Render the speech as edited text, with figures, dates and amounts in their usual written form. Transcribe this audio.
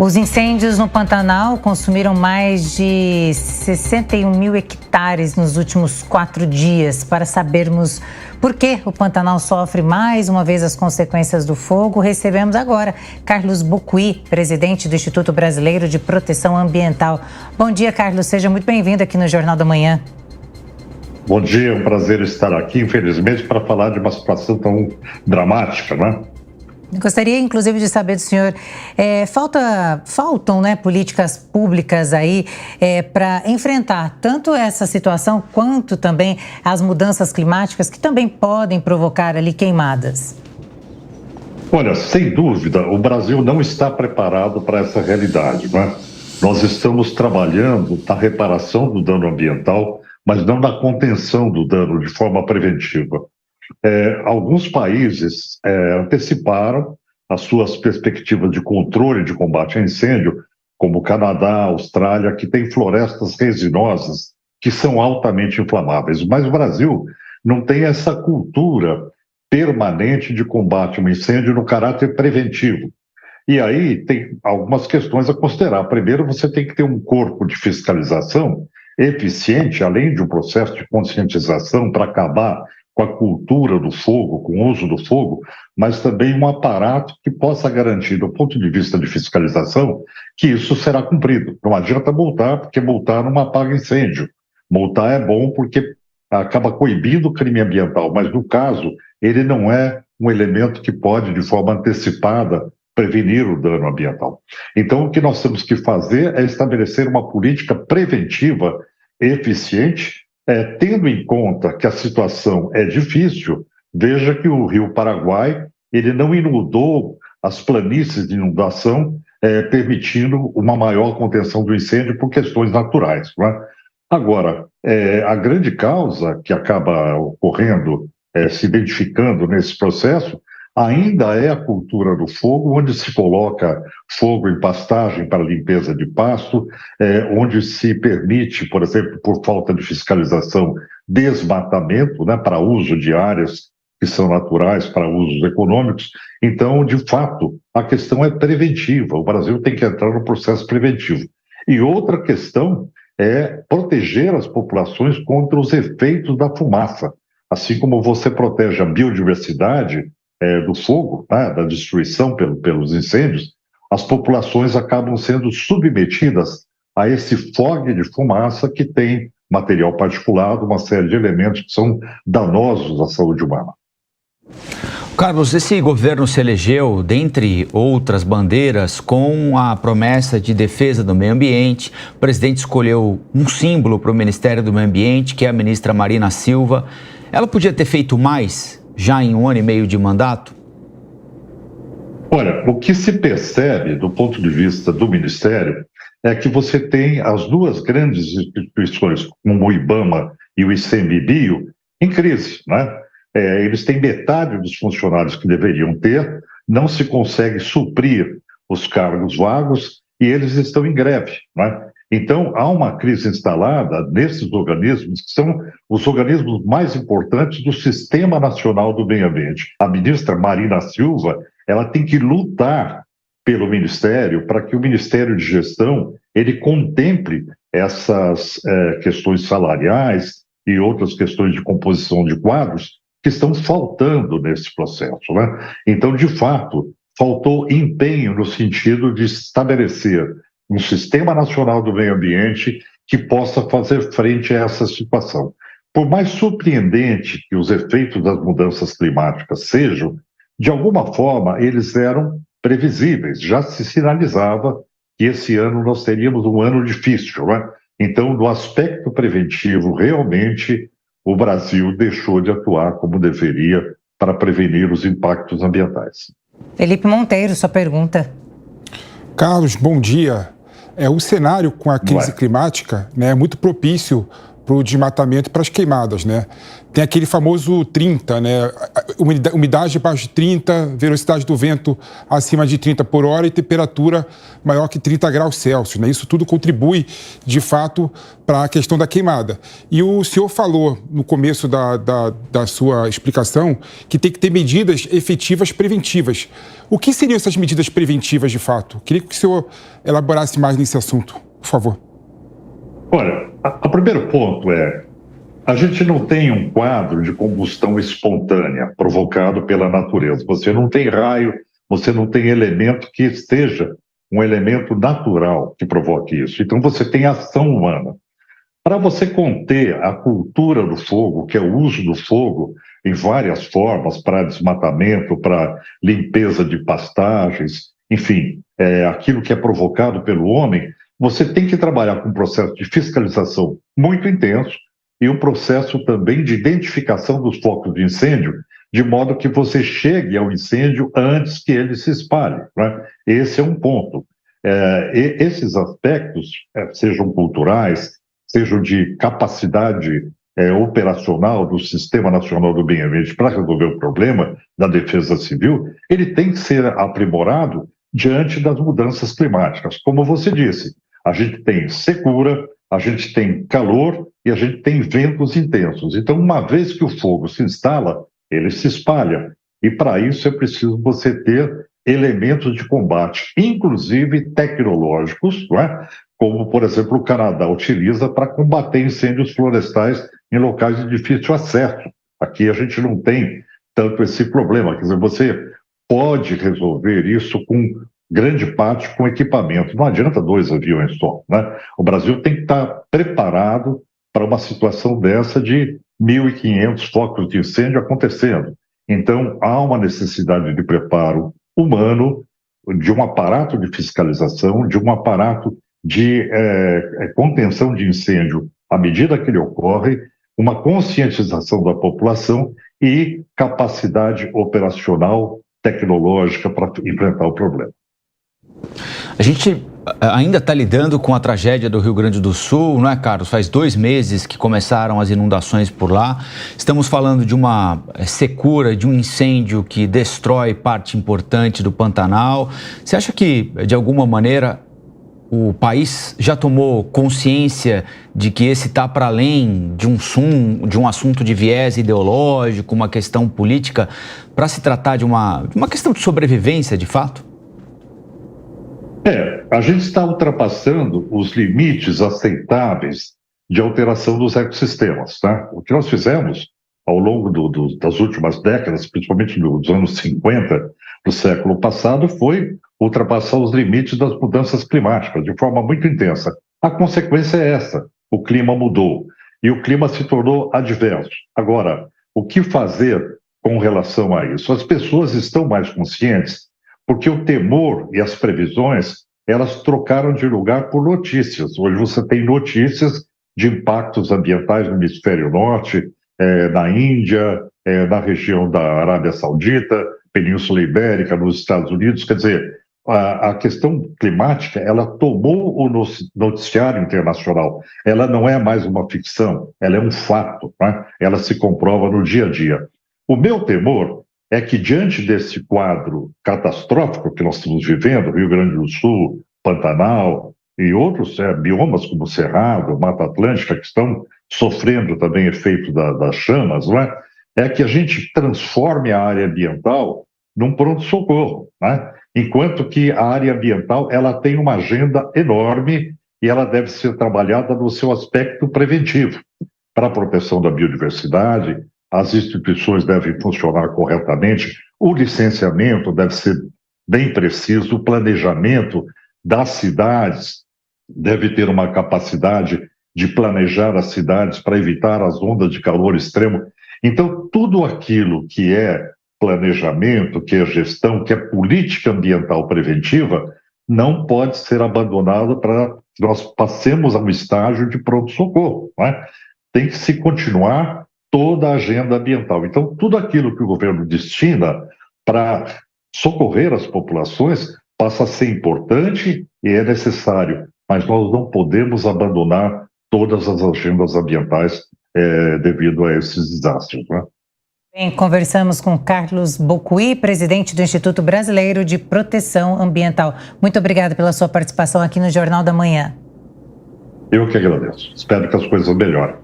Os incêndios no Pantanal consumiram mais de 61 mil hectares nos últimos 4 dias. Para sabermos por que o Pantanal sofre mais uma vez as consequências do fogo, recebemos agora Carlos Bucuí, presidente do Instituto Brasileiro de Proteção Ambiental. Bom dia, Carlos. Seja muito bem-vindo aqui no Jornal da Manhã. Bom dia, é um prazer estar aqui, infelizmente, para falar de uma situação tão dramática, né? Gostaria, inclusive, de saber do senhor, faltam políticas públicas aí para enfrentar tanto essa situação quanto também as mudanças climáticas que também podem provocar ali queimadas? Olha, sem dúvida, o Brasil não está preparado para essa realidade, né? Nós estamos trabalhando na reparação do dano ambiental, mas não na contenção do dano de forma preventiva. Alguns países anteciparam as suas perspectivas de controle de combate a incêndio, como o Canadá, a Austrália, que tem florestas resinosas que são altamente inflamáveis. Mas o Brasil não tem essa cultura permanente de combate a um incêndio no caráter preventivo. E aí tem algumas questões a considerar. Primeiro, você tem que ter um corpo de fiscalização eficiente, além de um processo de conscientização para acabar com a cultura do fogo, com o uso do fogo, mas também um aparato que possa garantir, do ponto de vista de fiscalização, que isso será cumprido. Não adianta multar, porque multar não apaga incêndio. Multar é bom porque acaba coibindo o crime ambiental, mas no caso, ele não é um elemento que pode, de forma antecipada, prevenir o dano ambiental. Então, o que nós temos que fazer é estabelecer uma política preventiva eficiente, tendo em conta que a situação é difícil. Veja que o Rio Paraguai ele não inundou as planícies de inundação, permitindo uma maior contenção do incêndio por questões naturais, não é? Agora, a grande causa que acaba ocorrendo, se identificando nesse processo, ainda é a cultura do fogo, onde se coloca fogo em pastagem para limpeza de pasto, onde se permite, por exemplo, por falta de fiscalização, desmatamento, né, para uso de áreas que são naturais para usos econômicos. Então, de fato, a questão é preventiva. O Brasil tem que entrar no processo preventivo. E outra questão é proteger as populações contra os efeitos da fumaça. Assim como você protege a biodiversidade do fogo, né, da destruição pelos incêndios, as populações acabam sendo submetidas a esse fogo de fumaça que tem material particulado, uma série de elementos que são danosos à saúde humana. Carlos, esse governo se elegeu, dentre outras bandeiras, com a promessa de defesa do meio ambiente. O presidente escolheu um símbolo para o Ministério do Meio Ambiente, que é a ministra Marina Silva. Ela podia ter feito mais já em 1 ano e meio de mandato? Olha, o que se percebe do ponto de vista do Ministério é que você tem as duas grandes instituições, como o IBAMA e o ICMBio, em crise, né? Eles têm metade dos funcionários que deveriam ter, não se consegue suprir os cargos vagos e eles estão em greve, né? Então, há uma crise instalada nesses organismos, que são os organismos mais importantes do Sistema Nacional do Meio Ambiente. A ministra Marina Silva, ela tem que lutar pelo Ministério para que o Ministério de Gestão ele contemple essas questões salariais e outras questões de composição de quadros que estão faltando nesse processo, né? Então, de fato, faltou empenho no sentido de estabelecer um Sistema Nacional do Meio Ambiente que possa fazer frente a essa situação. Por mais surpreendente que os efeitos das mudanças climáticas sejam, de alguma forma eles eram previsíveis. Já se sinalizava que esse ano nós teríamos um ano difícil, né? Então, no aspecto preventivo, realmente o Brasil deixou de atuar como deveria para prevenir os impactos ambientais. Felipe Monteiro, sua pergunta. Carlos, bom dia. O cenário com a crise climática, né, é muito propício para o desmatamento e para as queimadas, né? tem aquele famoso 30, né? Umidade abaixo de 30, velocidade do vento acima de 30 por hora e temperatura maior que 30 graus Celsius, né? Isso tudo contribui, de fato, para a questão da queimada. E o senhor falou, no começo da sua explicação, que tem que ter medidas efetivas preventivas. O que seriam essas medidas preventivas, de fato? Queria que o senhor elaborasse mais nesse assunto, por favor. Olha, o primeiro ponto é: a gente não tem um quadro de combustão espontânea provocado pela natureza. Você não tem raio, você não tem elemento que esteja um elemento natural que provoque isso. Então você tem ação humana. Para você conter a cultura do fogo, que é o uso do fogo em várias formas, para desmatamento, para limpeza de pastagens, enfim, aquilo que é provocado pelo homem, você tem que trabalhar com um processo de fiscalização muito intenso e um processo também de identificação dos focos de incêndio, de modo que você chegue ao incêndio antes que ele se espalhe, né? Esse é um ponto. Esses aspectos, sejam culturais, sejam de capacidade operacional do Sistema Nacional do Meio Ambiente para resolver o problema da defesa civil, ele tem que ser aprimorado diante das mudanças climáticas. Como você disse, a gente tem secura, a gente tem calor e a gente tem ventos intensos. Então, uma vez que o fogo se instala, ele se espalha. E para isso é preciso você ter elementos de combate, inclusive tecnológicos, não é? Como, por exemplo, o Canadá utiliza para combater incêndios florestais em locais de difícil acesso. Aqui a gente não tem tanto esse problema. Quer dizer, você pode resolver isso com grande parte com equipamento. Não adianta 2 aviões só, né? O Brasil tem que estar preparado para uma situação dessa de 1.500 focos de incêndio acontecendo. Então, há uma necessidade de preparo humano, de um aparato de fiscalização, de um aparato de contenção de incêndio à medida que ele ocorre, uma conscientização da população e capacidade operacional, tecnológica para enfrentar o problema. A gente ainda está lidando com a tragédia do Rio Grande do Sul, não é, Carlos? Faz 2 meses que começaram as inundações por lá. Estamos falando de uma secura, de um incêndio que destrói parte importante do Pantanal. Você acha que, de alguma maneira, o país já tomou consciência de que esse está para além de um assunto de viés ideológico, uma questão política, para se tratar de uma questão de sobrevivência, de fato? A gente está ultrapassando os limites aceitáveis de alteração dos ecossistemas, tá? O que nós fizemos ao longo das últimas décadas, principalmente nos anos 50 do século passado, foi ultrapassar os limites das mudanças climáticas de forma muito intensa. A consequência é essa: o clima mudou e o clima se tornou adverso. Agora, o que fazer com relação a isso? As pessoas estão mais conscientes porque o temor e as previsões, elas trocaram de lugar por notícias. Hoje você tem notícias de impactos ambientais no hemisfério norte, na Índia, na região da Arábia Saudita, Península Ibérica, nos Estados Unidos. Quer dizer, a questão climática, ela tomou o noticiário internacional. Ela não é mais uma ficção, ela é um fato, né? Ela se comprova no dia a dia. O meu temor é que, diante desse quadro catastrófico que nós estamos vivendo, Rio Grande do Sul, Pantanal e outros biomas como Cerrado, Mata Atlântica, que estão sofrendo também efeito das chamas, não é que a gente transforme a área ambiental num pronto-socorro, né? Enquanto que a área ambiental ela tem uma agenda enorme e ela deve ser trabalhada no seu aspecto preventivo, para a proteção da biodiversidade. As instituições devem funcionar corretamente, o licenciamento deve ser bem preciso, o planejamento das cidades deve ter uma capacidade de planejar as cidades para evitar as ondas de calor extremo. Então, tudo aquilo que é planejamento, que é gestão, que é política ambiental preventiva, não pode ser abandonado para que nós passemos a um estágio de pronto-socorro, né? Tem que se continuar toda a agenda ambiental. Então, tudo aquilo que o governo destina para socorrer as populações passa a ser importante e é necessário, mas nós não podemos abandonar todas as agendas ambientais devido a esses desastres, né? Bem, conversamos com Carlos Bocuí, presidente do Instituto Brasileiro de Proteção Ambiental. Muito obrigada pela sua participação aqui no Jornal da Manhã. Eu que agradeço. Espero que as coisas melhorem.